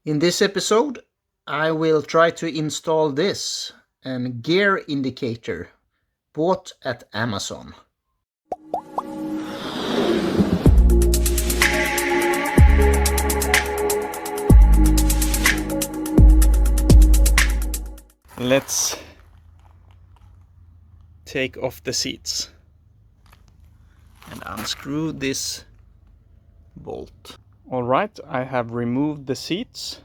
In this episode, I will try to install this, an gear indicator bought at Amazon. Let's take off the seats and unscrew this bolt. All right, I have removed the seats,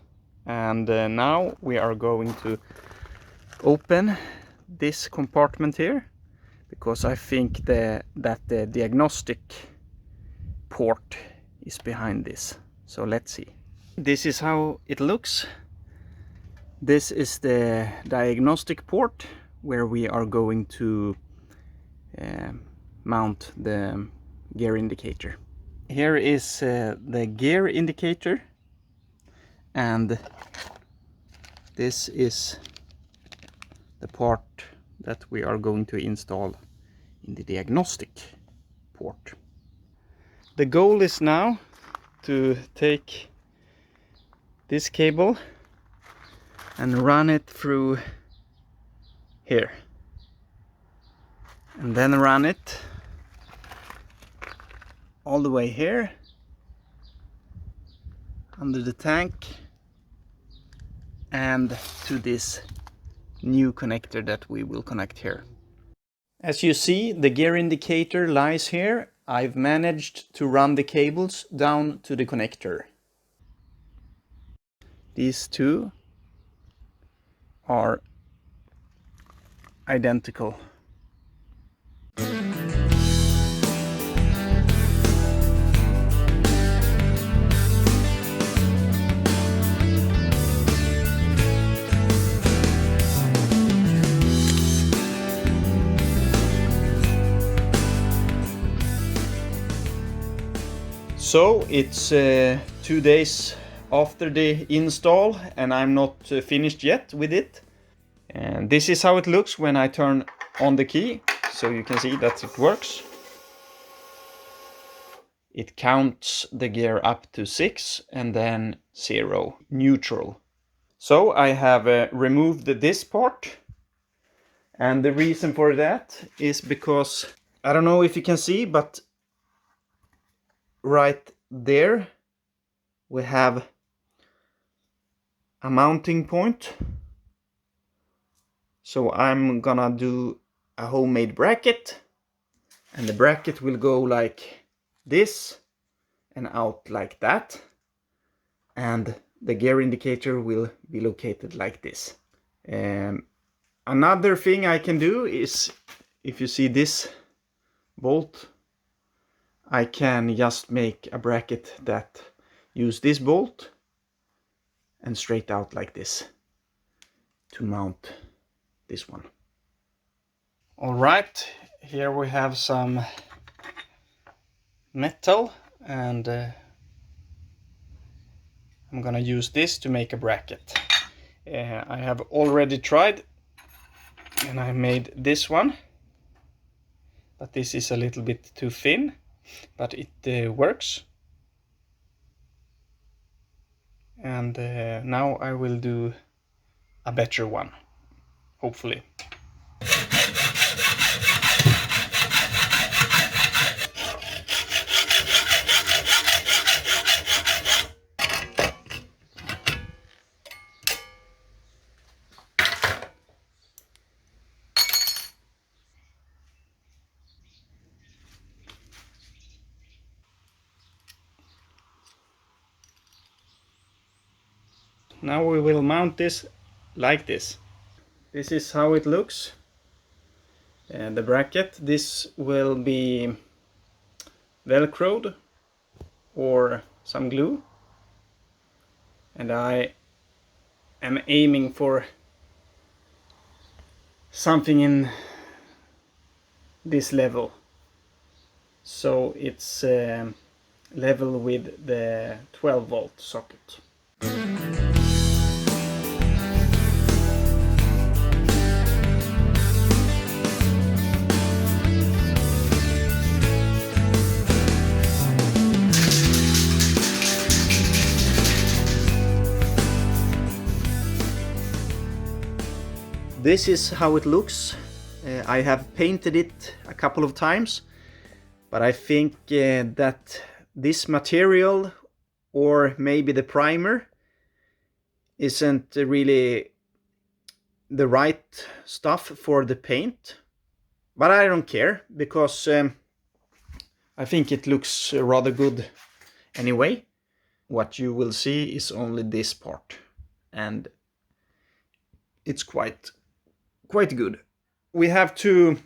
and now we are going to open this compartment here, because I think that the diagnostic port is behind this. So let's see. This is how it looks. This is the diagnostic port where we are going to mount the gear indicator. Here is the gear indicator, and this is the part that we are going to install in the diagnostic port. The goal is now to take this cable and run it through here, and then run it all the way here under the tank and to this new connector that we will connect here. As you see, the gear indicator lies here. I've managed to run the cables down to the connector. These two are identical. So it's 2 days after the install, and I'm not finished yet with it. And this is how it looks when I turn on the key, so you can see that it works. It counts the gear up to 6 and then 0, neutral. So I have removed this part, and the reason for that is because, I don't know if you can see, but right there we have a mounting point. So I'm gonna do a homemade bracket, and the bracket will go like this and out like that, and the gear indicator will be located like this. Another thing I can do is, if you see this bolt, I can just make a bracket that use this bolt and straight out like this to mount this one. All right, here we have some metal, and I'm gonna use this to make a bracket. I have already tried, and I made this one, but this is a little bit too thin, but it works. And now I will do a better one, hopefully. Now we will mount this like this. This is how it looks. And the bracket, this will be velcroed or some glue. And I am aiming for something in this level. So it's level with the 12-volt socket. This is how it looks. I have painted it a couple of times, but I think that this material, or maybe the primer, isn't really the right stuff for the paint. But I don't care, because I think it looks rather good anyway. What you will see is only this part, and it's quite good. We have to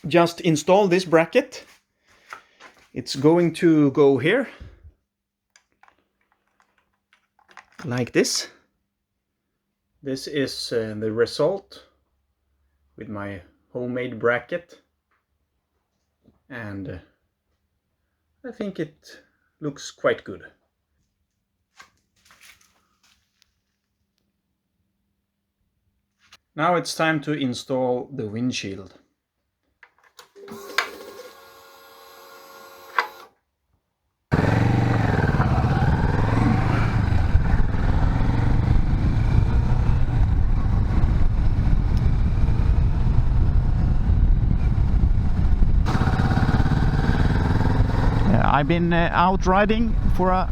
just install this bracket. It's going to go here, like this. This is the result with my homemade bracket, and I think it looks quite good. Now it's time to install the windshield. I've been out riding for a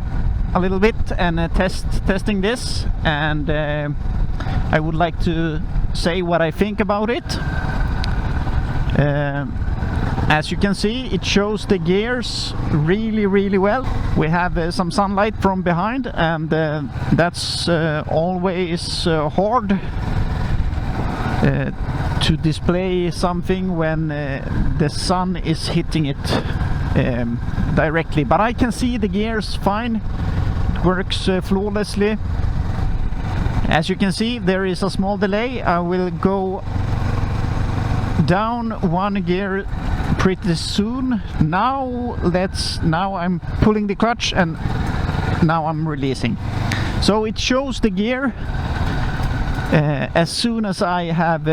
little bit and testing this, and I would like to say what I think about it. As you can see, it shows the gears really well. We have some sunlight from behind, and that's always hard to display something when the sun is hitting it directly. But I can see the gears fine. It works flawlessly. As you can see, there is a small delay. I will go down one gear pretty soon. Now I'm pulling the clutch, and now I'm releasing. So it shows the gear as soon as I have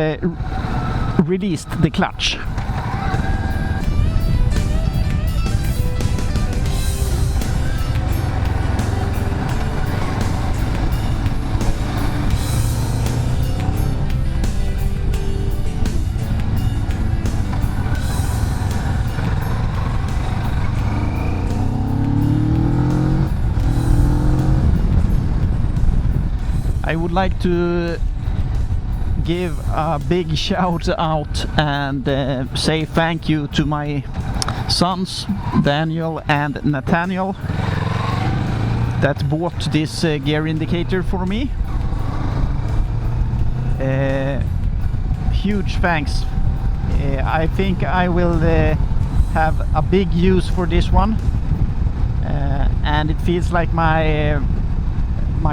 released the clutch. I would like to give a big shout out and say thank you to my sons Daniel and Nathaniel that bought this gear indicator for me. Huge thanks. I think I will have a big use for this one, and it feels like my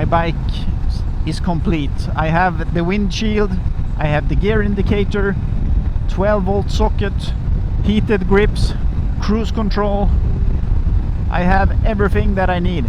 bike is complete. I have the windshield, I have the gear indicator, 12-volt socket, heated grips, cruise control. I have everything that I need.